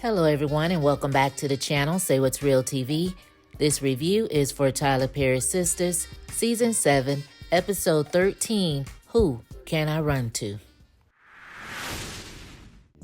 Hello everyone and welcome back to the channel, Say What's Real TV. This review is for Tyler Perry's Sistas, Season 7, Episode 13, Who Can I Run To?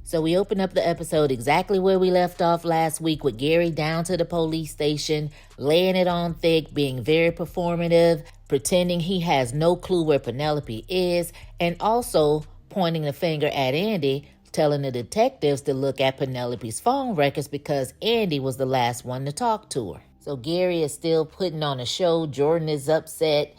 So we open up the episode exactly where we left off last week with Gary down to the police station, laying it on thick, being very performative, pretending he has no clue where Penelope is, and also pointing the finger at Andy, telling the detectives to look at Penelope's phone records because Andy was the last one to talk to her. So Gary is still putting on a show. Jordan is upset.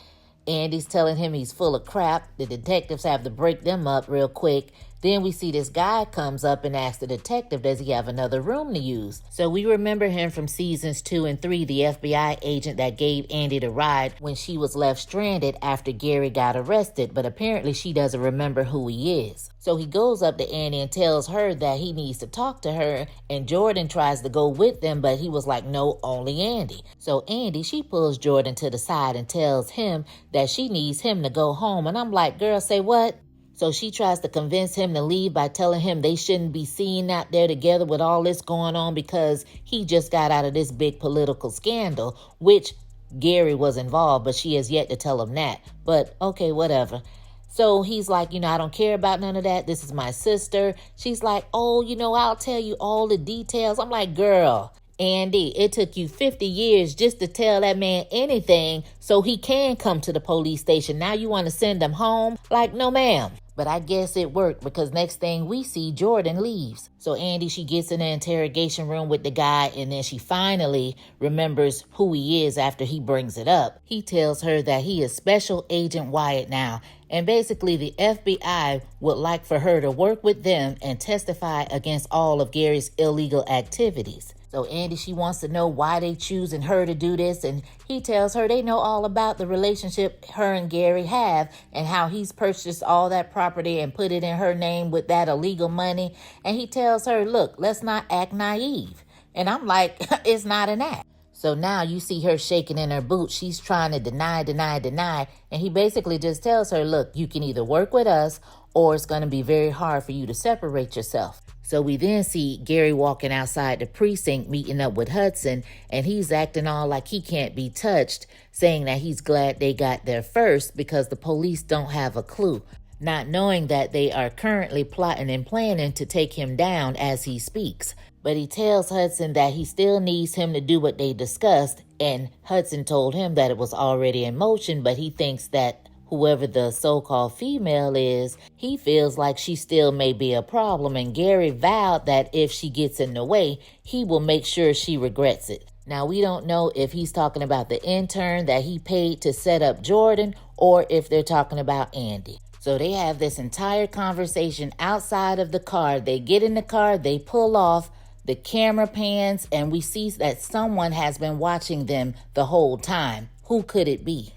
Andy's telling him he's full of crap. The detectives have to break them up real quick. Then we see this guy comes up and asks the detective, does he have another room to use? So we remember him from seasons 2 and 3, the FBI agent that gave Andy the ride when she was left stranded after Gary got arrested, but apparently she doesn't remember who he is. So he goes up to Andy and tells her that he needs to talk to her, and Jordan tries to go with them, but he was like, no, only Andy. So Andy, she pulls Jordan to the side and tells him that she needs him to go home, and I'm like, girl, say what? So she tries to convince him to leave by telling him they shouldn't be seen out there together with all this going on because he just got out of this big political scandal, which Gary was involved, but she has yet to tell him that. But okay, whatever. So he's like, I don't care about none of that. This is my sister. She's like, oh, I'll tell you all the details. I'm like, girl, Andy, it took you 50 years just to tell that man anything so he can come to the police station. Now you want to send him home? Like, no, ma'am. But I guess it worked because next thing we see, Jordan leaves. So Andy, she gets in the interrogation room with the guy, and then she finally remembers who he is after he brings it up. He tells her that he is Special Agent Wyatt now, and basically the FBI would like for her to work with them and testify against all of Gary's illegal activities. So Andy, she wants to know why they choosing her to do this, and he tells her they know all about the relationship her and Gary have and how he's purchased all that property and put it in her name with that illegal money. And he tells her, look, let's not act naive. And I'm like, it's not an act. So now you see her shaking in her boots. She's trying to deny. And he basically just tells her, look, you can either work with us or it's going to be very hard for you to separate yourself. So we then see Gary walking outside the precinct, meeting up with Hudson, and he's acting all like he can't be touched, saying that he's glad they got there first because the police don't have a clue, not knowing that they are currently plotting and planning to take him down as he speaks. But he tells Hudson that he still needs him to do what they discussed, and Hudson told him that it was already in motion, but he thinks that whoever the so-called female is, he feels like she still may be a problem, and Gary vowed that if she gets in the way, he will make sure she regrets it. Now, we don't know if he's talking about the intern that he paid to set up Jordan or if they're talking about Andy. So they have this entire conversation outside of the car. They get in the car, they pull off, the camera pans, and we see that someone has been watching them the whole time. Who could it be?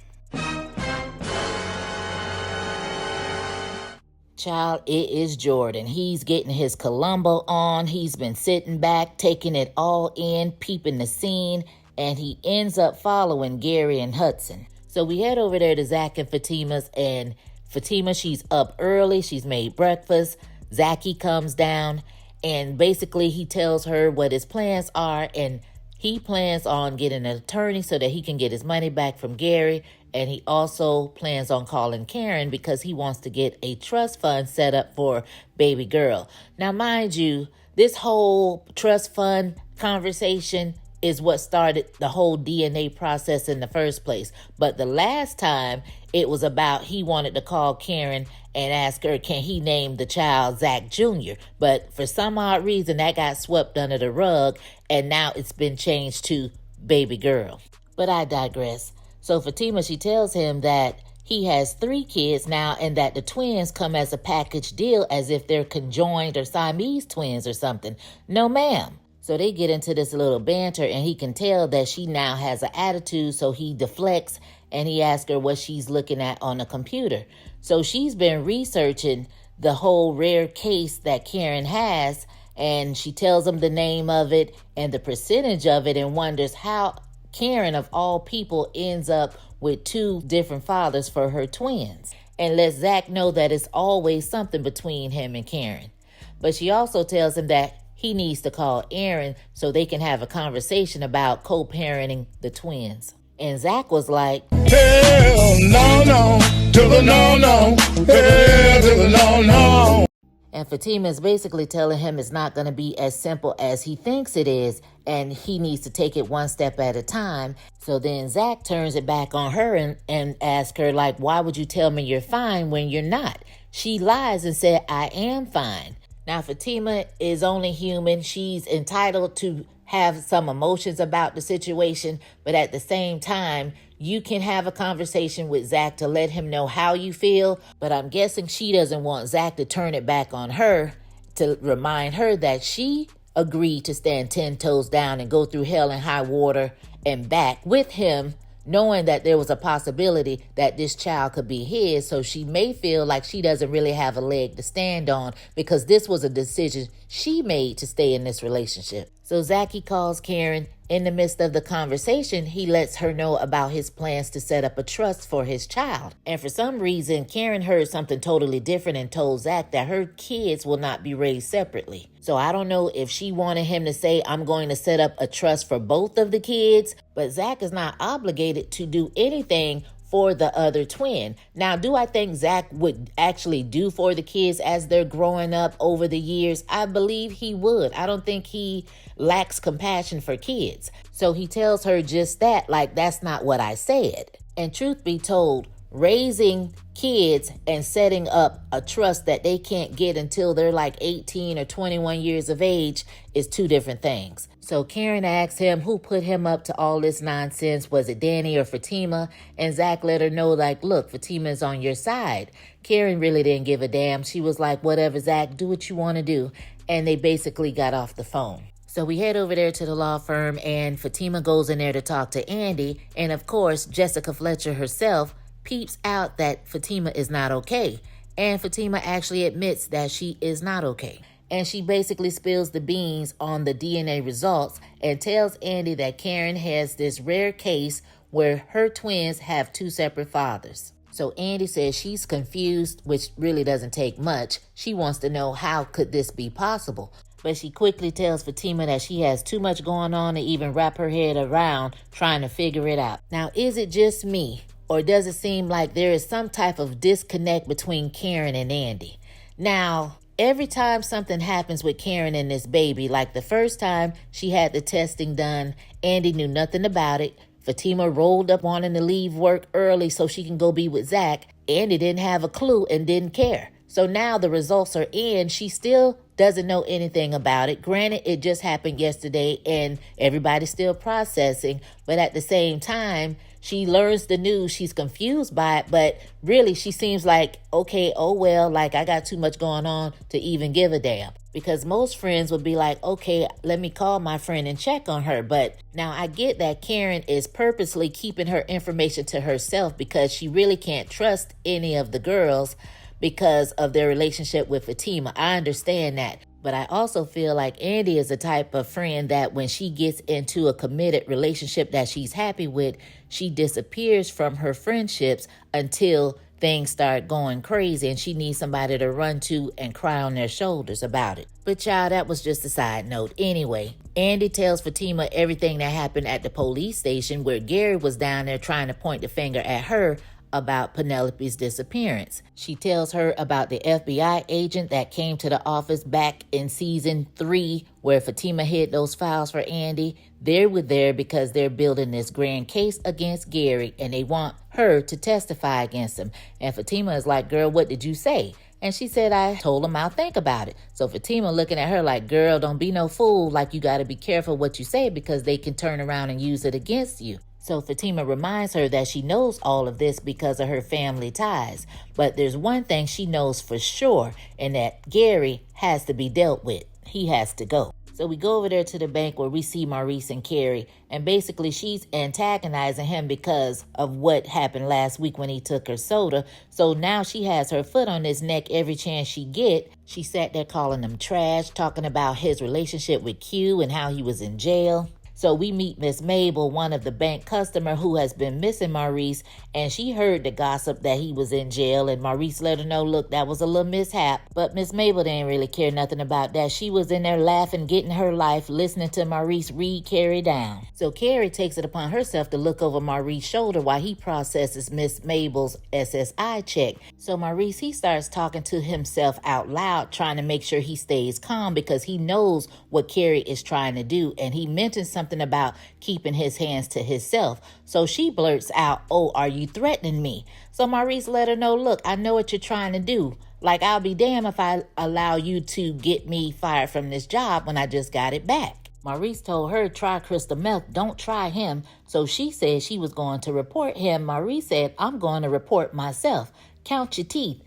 Child, it is Jordan. He's getting his Columbo on. He's been sitting back, taking it all in, peeping the scene, and he ends up following Gary and Hudson. So we head over there to Zach and Fatima's, and Fatima, she's up early. She's made breakfast. Zachy comes down, and basically he tells her what his plans are, and he plans on getting an attorney so that he can get his money back from Gary. And he also plans on calling Karen because he wants to get a trust fund set up for baby girl. Now, mind you, this whole trust fund conversation is what started the whole DNA process in the first place. But the last time it was about he wanted to call Karen and ask her, can he name the child Zach Jr.? But for some odd reason, that got swept under the rug, and now it's been changed to baby girl. But I digress. So Fatima, she tells him that he has 3 kids now and that the twins come as a package deal as if they're conjoined or Siamese twins or something. No, ma'am. So they get into this little banter, and he can tell that she now has an attitude, so he deflects and he asks her what she's looking at on the computer. So she's been researching the whole rare case that Karen has, and she tells him the name of it and the percentage of it and wonders how Karen, of all people, ends up with 2 different fathers for her twins, and lets Zach know that it's always something between him and Karen. But she also tells him that he needs to call Aaron so they can have a conversation about co-parenting the twins. And Zach was like, hell no, to the no, hell to the no. And Fatima is basically telling him it's not going to be as simple as he thinks it is, and he needs to take it one step at a time. So then Zach turns it back on her and asks her, like, why would you tell me you're fine when you're not? She lies and said, I am fine. Now, Fatima is only human. She's entitled to have some emotions about the situation, but at the same time, you can have a conversation with Zach to let him know how you feel, but I'm guessing she doesn't want Zach to turn it back on her to remind her that she agreed to stand 10 toes down and go through hell and high water and back with him, knowing that there was a possibility that this child could be his. So she may feel like she doesn't really have a leg to stand on because this was a decision she made to stay in this relationship. So Zachy calls Karen. In the midst of the conversation, he lets her know about his plans to set up a trust for his child. And for some reason, Karen heard something totally different and told Zach that her kids will not be raised separately. So I don't know if she wanted him to say, I'm going to set up a trust for both of the kids, but Zach is not obligated to do anything for the other twin. Now, do I think Zach would actually do for the kids as they're growing up over the years? I believe he would. I don't think he lacks compassion for kids. So he tells her just that, like, that's not what I said. And truth be told, raising kids and setting up a trust that they can't get until they're like 18 or 21 years of age is two different things. So Karen asked him who put him up to all this nonsense. Was it Danny or Fatima? And Zach let her know, like, look, Fatima's on your side. Karen really didn't give a damn. She was like, whatever, Zach, do what you want to do. And they basically got off the phone. So we head over there to the law firm, and Fatima goes in there to talk to Andy. And of course, Jessica Fletcher herself peeps out that Fatima is not okay. And Fatima actually admits that she is not okay. And she basically spills the beans on the DNA results and tells Andy that Karen has this rare case where her twins have two separate fathers. So Andy says she's confused, which really doesn't take much. She wants to know how could this be possible. But she quickly tells Fatima that she has too much going on to even wrap her head around trying to figure it out. Now, is it just me? Or does it seem like there is some type of disconnect between Karen and Andy? Now, every time something happens with Karen and this baby, like the first time she had the testing done, Andy knew nothing about it. Fatima rolled up wanting to leave work early so she can go be with Zach. Andy didn't have a clue and didn't care. So now the results are in. She still doesn't know anything about it. Granted, it just happened yesterday and everybody's still processing. But at the same time, she learns the news. She's confused by it, but really she seems like, okay, oh well, like I got too much going on to even give a damn. Because most friends would be like, okay, let me call my friend and check on her. But now I get that Karen is purposely keeping her information to herself because she really can't trust any of the girls because of their relationship with Fatima. I understand that. But I also feel like Andy is the type of friend that when she gets into a committed relationship that she's happy with, she disappears from her friendships until things start going crazy and she needs somebody to run to and cry on their shoulders about it. But child, that was just a side note. Anyway, Andy tells Fatima everything that happened at the police station where Gary was down there trying to point the finger at her about Penelope's disappearance. She tells her about the FBI agent that came to the office back in season 3 where Fatima hid those files for Andy. They were there because they're building this grand case against Gary and they want her to testify against him. And Fatima is like, girl, what did you say? And she said, I told him I'll think about it. So Fatima looking at her like, girl, don't be no fool. Like, you got to be careful what you say because they can turn around and use it against you. So Fatima reminds her that she knows all of this because of her family ties. But there's one thing she knows for sure, and that Gary has to be dealt with. He has to go. So we go over there to the bank where we see Maurice and Carrie, and basically she's antagonizing him because of what happened last week when he took her soda. So now she has her foot on his neck every chance she get. She sat there calling him trash, talking about his relationship with Q and how he was in jail. So we meet Miss Mabel, one of the bank customer who has been missing Maurice, and she heard the gossip that he was in jail, and Maurice let her know, look, that was a little mishap. But Miss Mabel didn't really care nothing about that. She was in there laughing, getting her life, listening to Maurice read Carrie down. So Carrie takes it upon herself to look over Maurice's shoulder while he processes Miss Mabel's SSI check. So Maurice, he starts talking to himself out loud, trying to make sure he stays calm because he knows what Carrie is trying to do. And he mentions something about keeping his hands to himself. So she blurts out, oh, are you threatening me? So Maurice let her know, look, I know what you're trying to do. Like, I'll be damned if I allow you to get me fired from this job when I just got it back. Maurice told her, try crystal meth, don't try him. So she said she was going to report him. Maurice said, I'm going to report myself. Count your teeth.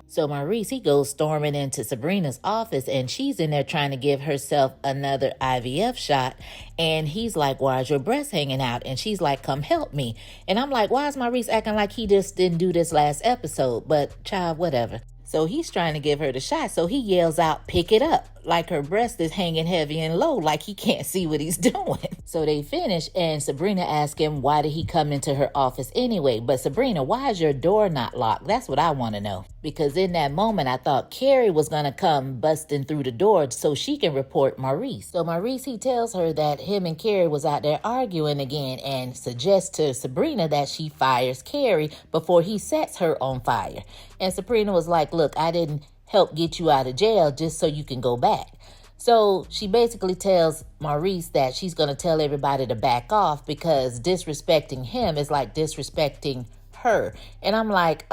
So Maurice, he goes storming into Sabrina's office, and she's in there trying to give herself another IVF shot. And he's like, why is your breast hanging out? And she's like, come help me. And I'm like, why is Maurice acting like he just didn't do this last episode? But child, whatever. So he's trying to give her the shot. So he yells out, pick it up, like her breast is hanging heavy and low, like he can't see what he's doing. So they finish, and Sabrina asks him, why did he come into her office anyway? But Sabrina, why is your door not locked? That's what I want to know. Because in that moment, I thought Carrie was going to come busting through the door so she can report Maurice. So Maurice, he tells her that him and Carrie was out there arguing again and suggests to Sabrina that she fires Carrie before he sets her on fire. And Sabrina was like, look, I didn't help get you out of jail just so you can go back. So she basically tells Maurice that she's going to tell everybody to back off because disrespecting him is like disrespecting her. And I'm like,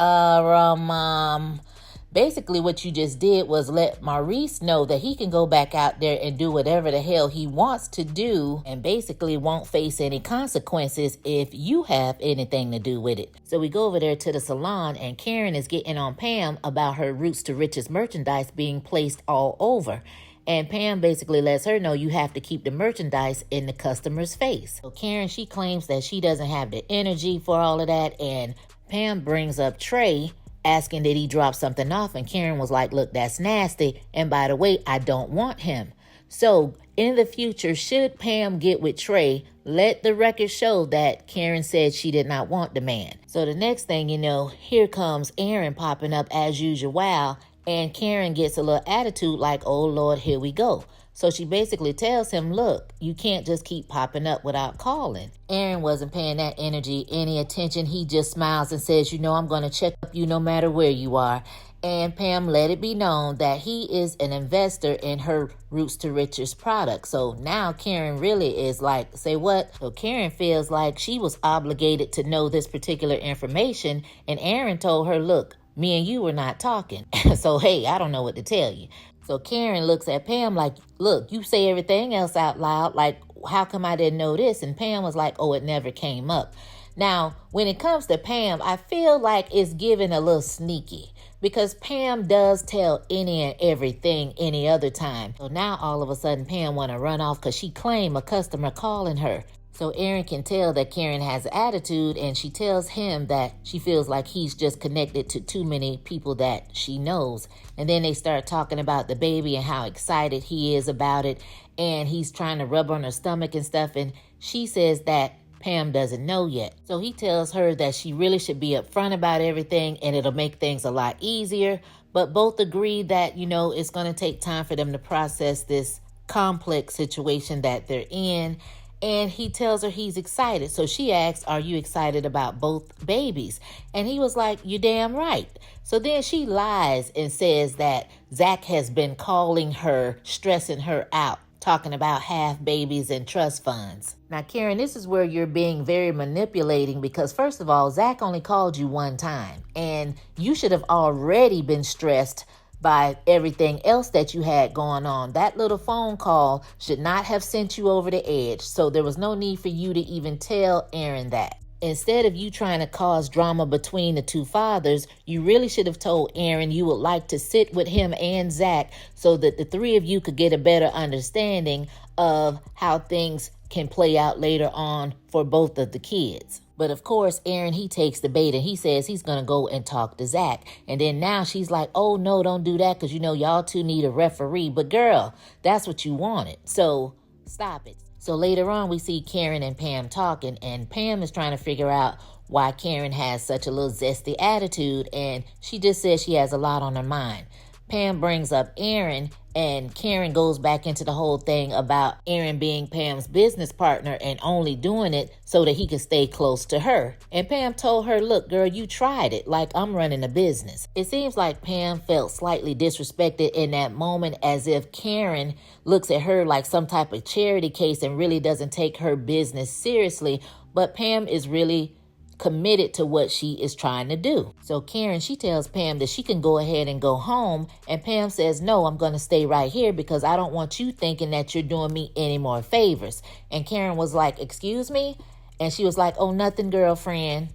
basically what you just did was let Maurice know that he can go back out there and do whatever the hell he wants to do and basically won't face any consequences if you have anything to do with it. So we go over there to the salon, and Karen is getting on Pam about her Roots to Riches merchandise being placed all over. And Pam basically lets her know you have to keep the merchandise in the customer's face. So Karen, she claims that she doesn't have the energy for all of that. And Pam brings up Trey, asking that he drop something off. And Karen was like, look, that's nasty. And by the way, I don't want him. So in the future, should Pam get with Trey, let the record show that Karen said she did not want the man. So the next thing you know, here comes Aaron popping up as usual. And Karen gets a little attitude like, oh, Lord, here we go. So she basically tells him, look, you can't just keep popping up without calling. Aaron wasn't paying that energy any attention. He just smiles and says, you know, I'm going to check up you no matter where you are. And Pam let it be known that he is an investor in her Roots to Riches product. So now Karen really is like, say what? So Karen feels like she was obligated to know this particular information. And Aaron told her, look, me and you were not talking. So, hey, I don't know what to tell you. So Karen looks at Pam like, look, you say everything else out loud. Like, how come I didn't know this? And Pam was like, oh, it never came up. Now, when it comes to Pam, I feel like it's given a little sneaky because Pam does tell any and everything any other time. So now all of a sudden Pam want to run off because she claimed a customer calling her. So Aaron can tell that Karen has attitude, and she tells him that she feels like he's just connected to too many people that she knows. And then they start talking about the baby and how excited he is about it. And he's trying to rub on her stomach and stuff. And she says that Pam doesn't know yet. So he tells her that she really should be upfront about everything and it'll make things a lot easier. But both agree that, you know, it's going to take time for them to process this complex situation that they're in. And he tells her he's excited. So she asks, are you excited about both babies? And he was like, you're damn right. So then she lies and says that Zach has been calling her, stressing her out, talking about half babies and trust funds. Now, Karen, this is where you're being very manipulating because, first of all, Zach only called you one time. And you should have already been stressed by everything else that you had going on. That little phone call should not have sent you over the edge. So there was no need for you to even tell Aaron that. Instead of you trying to cause drama between the two fathers, you really should have told Aaron you would like to sit with him and Zach so that the three of you could get a better understanding of how things can play out later on for both of the kids. But of course, Aaron, he takes the bait and he says he's going to go and talk to Zach. And then now she's like, oh, no, don't do that because, you know, y'all two need a referee. But girl, that's what you wanted. So stop it. So later on, we see Karen and Pam talking, and Pam is trying to figure out why Karen has such a little zesty attitude, and she just says she has a lot on her mind. Pam brings up Aaron, and Karen goes back into the whole thing about Aaron being Pam's business partner and only doing it so that he could stay close to her. And Pam told her, look, girl, you tried it, like I'm running a business. It seems like Pam felt slightly disrespected in that moment, as if Karen looks at her like some type of charity case and really doesn't take her business seriously. But Pam is really committed to what she is trying to do. So Karen, she tells Pam that she can go ahead and go home, and Pam says, no, I'm going to stay right here because I don't want you thinking that you're doing me any more favors. And Karen was like, excuse me? And she was like, oh, nothing, girlfriend,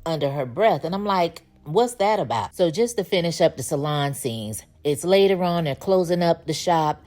under her breath. And I'm like, what's that about? So just to finish up the salon scenes, it's later on, they're closing up the shop.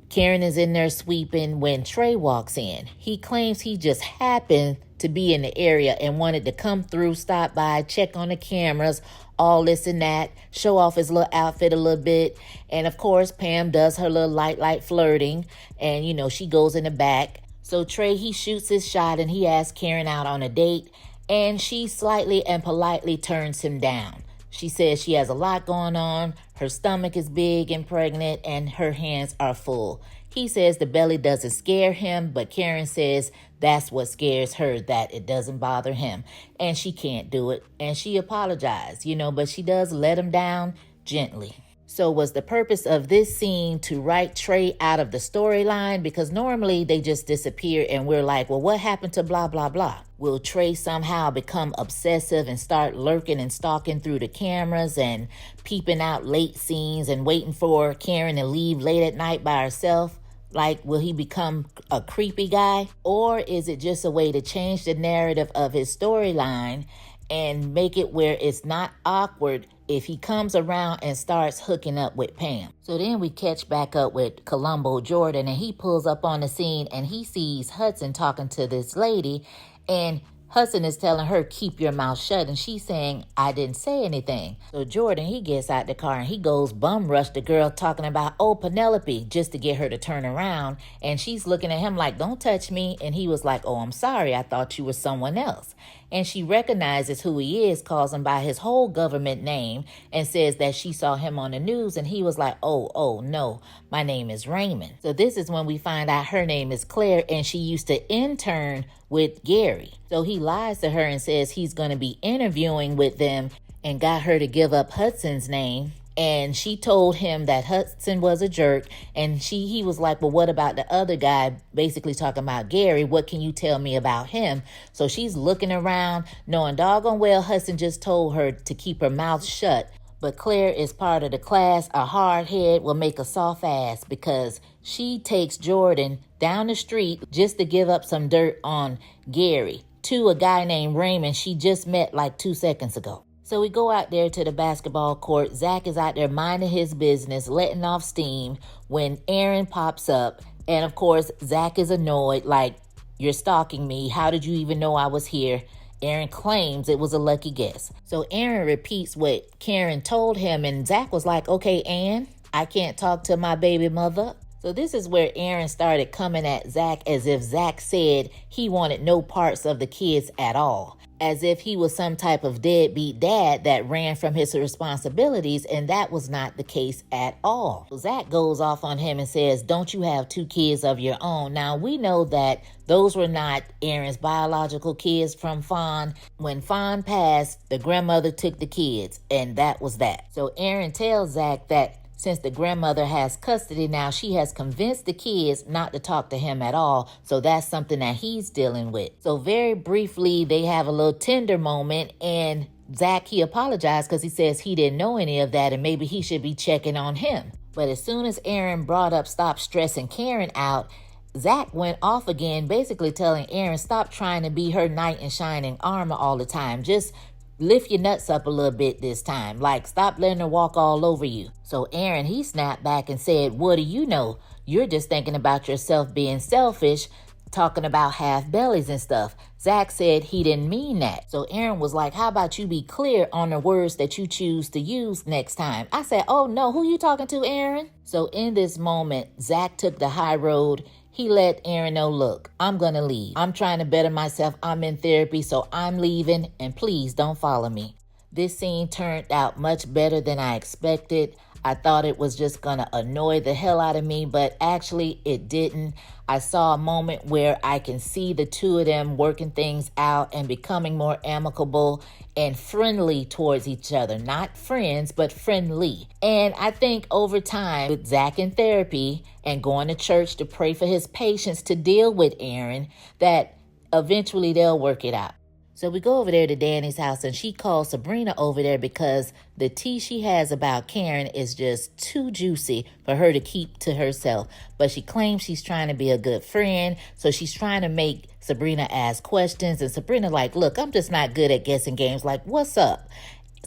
Karen is in there sweeping when Trey walks in. He claims he just happened to be in the area and wanted to come through, stop by, check on the cameras, all this and that, show off his little outfit a little bit. And of course, Pam does her little light flirting, and she goes in the back. So Trey, he shoots his shot and he asks Karen out on a date, and she slightly and politely turns him down. She says she has a lot going on, her stomach is big and pregnant, and her hands are full. He says the belly doesn't scare him, but Karen says that's what scares her, that it doesn't bother him. And she can't do it. And she apologized, but she does let him down gently. So was the purpose of this scene to write Trey out of the storyline? Because normally they just disappear and we're like, well, what happened to blah, blah, blah? Will Trey somehow become obsessive and start lurking and stalking through the cameras and peeping out late scenes and waiting for Karen to leave late at night by herself? Like, will he become a creepy guy? Or is it just a way to change the narrative of his storyline and make it where it's not awkward if he comes around and starts hooking up with Pam? So then we catch back up with Columbo Jordan, and he pulls up on the scene and he sees Hudson talking to this lady, and Hudson is telling her, keep your mouth shut, and she's saying, I didn't say anything. So Jordan, he gets out the car and he goes bum rush the girl talking about, oh, Penelope, just to get her to turn around. And she's looking at him like, don't touch me. And he was like, oh, I'm sorry, I thought you were someone else. And she recognizes who he is, calls him by his whole government name, and says that she saw him on the news. And he was like, oh, no, my name is Raymond. So this is when we find out her name is Claire, and she used to intern with Gary. So he lies to her and says he's going to be interviewing with them and got her to give up Hudson's name. And she told him that Hudson was a jerk. And he was like, well, what about the other guy? Basically talking about Gary. What can you tell me about him? So she's looking around, knowing doggone well Hudson just told her to keep her mouth shut. But Claire is part of the class. A hard head will make a soft ass, because she takes Jordan down the street just to give up some dirt on Gary to a guy named Raymond she just met like 2 seconds ago. So we go out there to the basketball court. Zach is out there minding his business, letting off steam, when Aaron pops up. And of course, Zach is annoyed, like, you're stalking me. How did you even know I was here? Aaron claims it was a lucky guess. So Aaron repeats what Karen told him, and Zach was like, okay, Ann, I can't talk to my baby mother. So this is where Aaron started coming at Zach as if Zach said he wanted no parts of the kids at all, as if he was some type of deadbeat dad that ran from his responsibilities, and that was not the case at all. So Zach goes off on him and says, don't you have 2 kids of your own? Now, we know that those were not Aaron's biological kids from Fawn. When Fawn passed, the grandmother took the kids, and that was that. So Aaron tells Zach that since the grandmother has custody now, she has convinced the kids not to talk to him at all. So that's something that he's dealing with. So very briefly, they have a little tender moment, and Zach, he apologized because he says he didn't know any of that and maybe he should be checking on him. But as soon as Aaron brought up stop stressing Karen out, Zach went off again, basically telling Aaron, stop trying to be her knight in shining armor all the time. Just lift your nuts up a little bit this time. Like, stop letting her walk all over you. So Aaron, he snapped back and said, what do you know? You're just thinking about yourself being selfish, talking about half bellies and stuff. Zach said he didn't mean that. So Aaron was like, how about you be clear on the words that you choose to use next time? I said, oh no, who you talking to, Aaron? So in this moment, Zach took the high road. he let Aaron know, look, I'm gonna leave. I'm trying to better myself. I'm in therapy, so I'm leaving, and please don't follow me. This scene turned out much better than I expected. I thought it was just gonna annoy the hell out of me, but actually it didn't. I saw a moment where I can see the two of them working things out and becoming more amicable and friendly towards each other. Not friends, but friendly. And I think over time, with Zach in therapy and going to church to pray for his patience to deal with Aaron, that eventually they'll work it out. So we go over there to Danny's house, and she calls Sabrina over there because the tea she has about Karen is just too juicy for her to keep to herself. But she claims she's trying to be a good friend, so she's trying to make Sabrina ask questions. And Sabrina like, look, I'm just not good at guessing games. Like, what's up?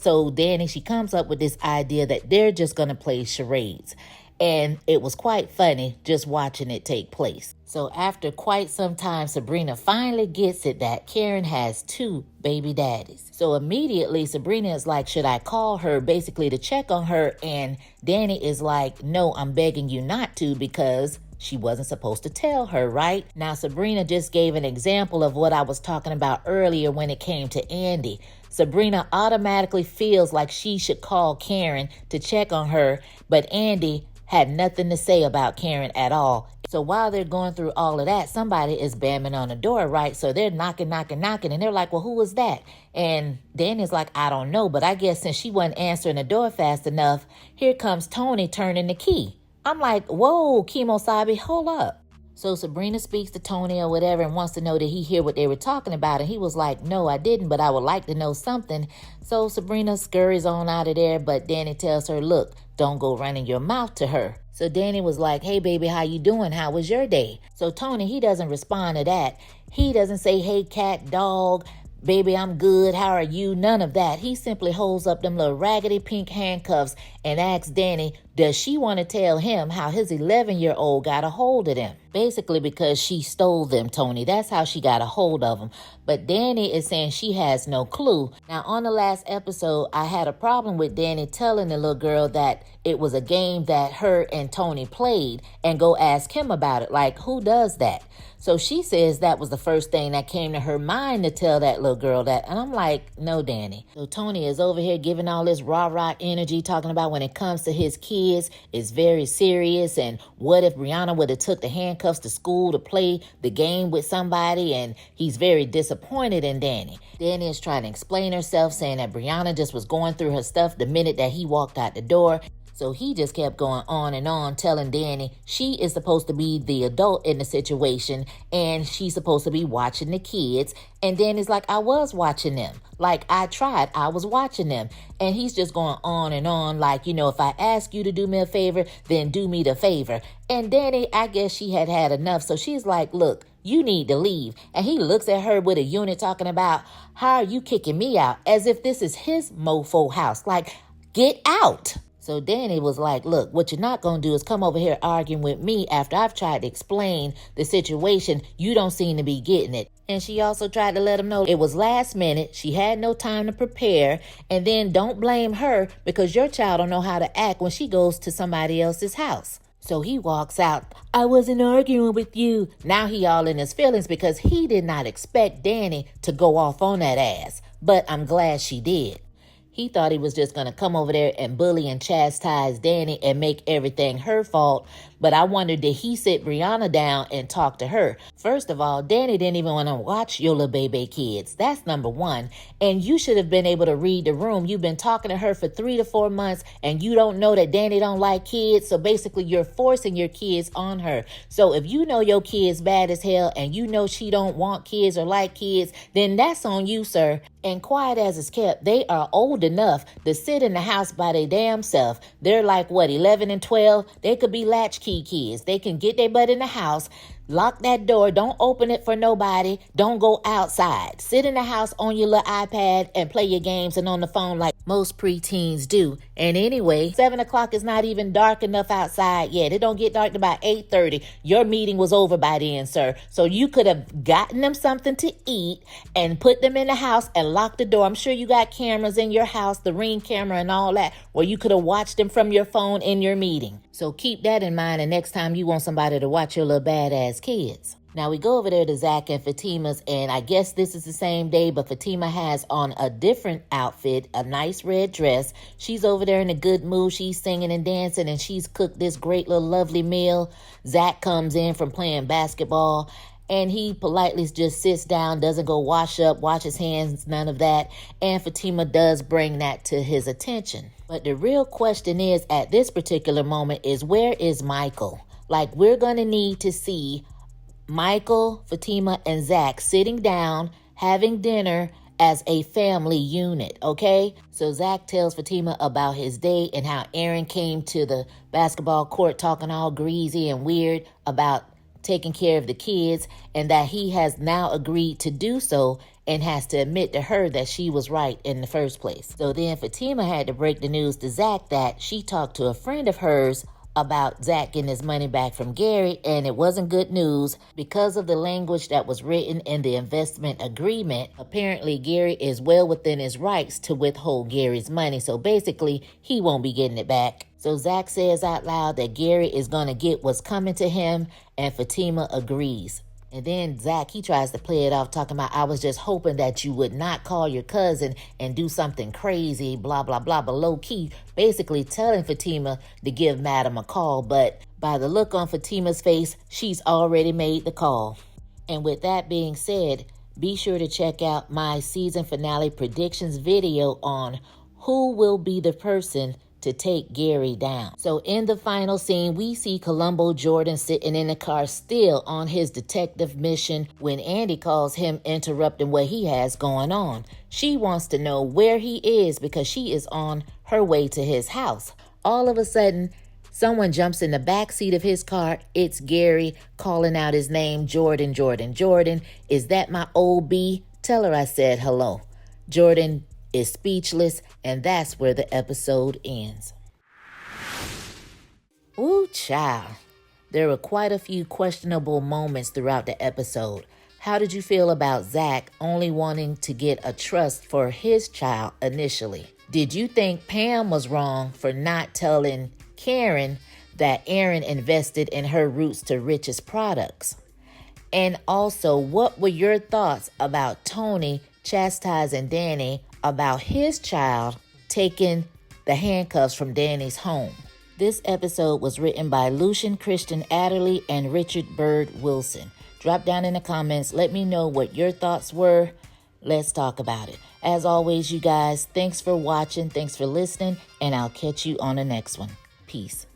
So Danny, she comes up with this idea that they're just going to play charades. And it was quite funny just watching it take place. So after quite some time, Sabrina finally gets it that Karen has 2 baby daddies. So immediately Sabrina is like, should I call her basically to check on her? And Danny is like, no, I'm begging you not to, because she wasn't supposed to tell her, right? Now, Sabrina just gave an example of what I was talking about earlier when it came to Andy. Sabrina automatically feels like she should call Karen to check on her, but Andy had nothing to say about Karen at all. So while they're going through all of that, somebody is banging on the door, right? So they're knocking, and they're like, well, who was that? And Danny's like, I don't know, but I guess since she wasn't answering the door fast enough, here comes Tony turning the key. I'm like, whoa, Kimosabi, hold up. So Sabrina speaks to Tony or whatever and wants to know, did he hear what they were talking about? And he was like, no, I didn't, but I would like to know something. So Sabrina scurries on out of there, but Danny tells her, look, don't go running your mouth to her. So Danny was like, hey, baby, how you doing? How was your day? So Tony, he doesn't respond to that. He doesn't say, hey, cat, dog, baby, I'm good. How are you? None of that. He simply holds up them little raggedy pink handcuffs and asks Danny, does she want to tell him how his 11-year-old got a hold of them? Basically because she stole them, Tony. That's how she got a hold of them. But Danny is saying she has no clue. Now, on the last episode, I had a problem with Danny telling the little girl that it was a game that her and Tony played and go ask him about it. Like, who does that? So she says that was the first thing that came to her mind to tell that little girl that. And I'm like, no, Danny. So Tony is over here giving all this rah-rah energy, talking about when it comes to his kids, it's very serious. And what if Brianna would have took the handcuffs to school to play the game with somebody? And he's very disappointed in Danny. Danny is trying to explain herself, saying that Brianna just was going through her stuff the minute that he walked out the door. So he just kept going on and on, telling Danny she is supposed to be the adult in the situation and she's supposed to be watching the kids. And Danny's like, I was watching them. Like, I tried. I was watching them. And he's just going on and on like, you know, if I ask you to do me a favor, then do me the favor. And Danny, I guess she had had enough. So she's like, look, you need to leave. And he looks at her with a unit talking about, how are you kicking me out? As if this is his mofo house. Like, get out. So Danny was like, look, what you're not going to do is come over here arguing with me after I've tried to explain the situation. You don't seem to be getting it. And she also tried to let him know it was last minute. She had no time to prepare. And then don't blame her because your child don't know how to act when she goes to somebody else's house. So he walks out. I wasn't arguing with you. Now he all in his feelings because he did not expect Danny to go off on that ass. But I'm glad she did. He thought he was just going to come over there and bully and chastise Danny and make everything her fault. But I wondered, did he sit Brianna down and talk to her? First of all, Danny didn't even want to watch your little baby kids. That's number one. And you should have been able to read the room. You've been talking to her for 3 to 4 months and you don't know that Danny don't like kids. So basically you're forcing your kids on her. So if you know your kid's bad as hell and you know she don't want kids or like kids, then that's on you, sir. And quiet as it's kept, they are old enough to sit in the house by their damn self. They're like, what, 11 and 12? They could be latchkey kids. They can get their butt in the house, lock that door, don't open it for nobody, don't go outside. Sit in the house on your little iPad and play your games and on the phone like most preteens do. And anyway, 7 o'clock is not even dark enough outside yet. It don't get dark about 8:30. Your meeting was over by then, sir. So you could have gotten them something to eat and put them in the house and locked the door. I'm sure you got cameras in your house, the Ring camera and all that, where you could have watched them from your phone in your meeting. So keep that in mind, and next time you want somebody to watch your little badass his kids. Now we go over there to Zach and Fatima's, and I guess this is the same day, but Fatima has on a different outfit, a nice red dress. She's over there in a good mood. She's singing and dancing, and she's cooked this great little lovely meal. Zach comes in from playing basketball, and he politely just sits down, doesn't go wash his hands, none of that. And Fatima does bring that to his attention. But the real question is, at this particular moment, is where is Michael? Like, we're going to need to see Michael, Fatima, and Zach sitting down, having dinner as a family unit, okay? So Zach tells Fatima about his day and how Aaron came to the basketball court talking all greasy and weird about taking care of the kids, and that he has now agreed to do so and has to admit to her that she was right in the first place. So then Fatima had to break the news to Zach that she talked to a friend of hers about Zach getting his money back from Gary, and it wasn't good news because of the language that was written in the investment agreement. Apparently, Gary is well within his rights to withhold Gary's money, so basically, he won't be getting it back. So Zach says out loud that Gary is going to get what's coming to him, and Fatima agrees. And then Zach, he tries to play it off, talking about, I was just hoping that you would not call your cousin and do something crazy, blah, blah, blah. But low key, basically telling Fatima to give Madam a call. But by the look on Fatima's face, she's already made the call. And with that being said, be sure to check out my season finale predictions video on who will be the person to take Gary down. So in the final scene, we see Columbo Jordan sitting in the car still on his detective mission when Andy calls him, interrupting what he has going on. She wants to know where he is because she is on her way to his house. All of a sudden, someone jumps in the back seat of his car. It's Gary calling out his name, Jordan, Jordan, Jordan. Is that my old B? Tell her I said hello. Jordan is speechless, and that's where the episode ends. Ooh, child. There were quite a few questionable moments throughout the episode. How did you feel about Zach only wanting to get a trust for his child initially? Did you think Pam was wrong for not telling Karen that Aaron invested in her Roots to Riches products? And also, what were your thoughts about Tony chastising Danny about his child taking the handcuffs from Danny's home? This episode was written by Lucien Christian Adderley and Richard Byrd Wilson. Drop down in the comments. Let me know what your thoughts were. Let's talk about it. As always, you guys, thanks for watching. Thanks for listening. And I'll catch you on the next one. Peace.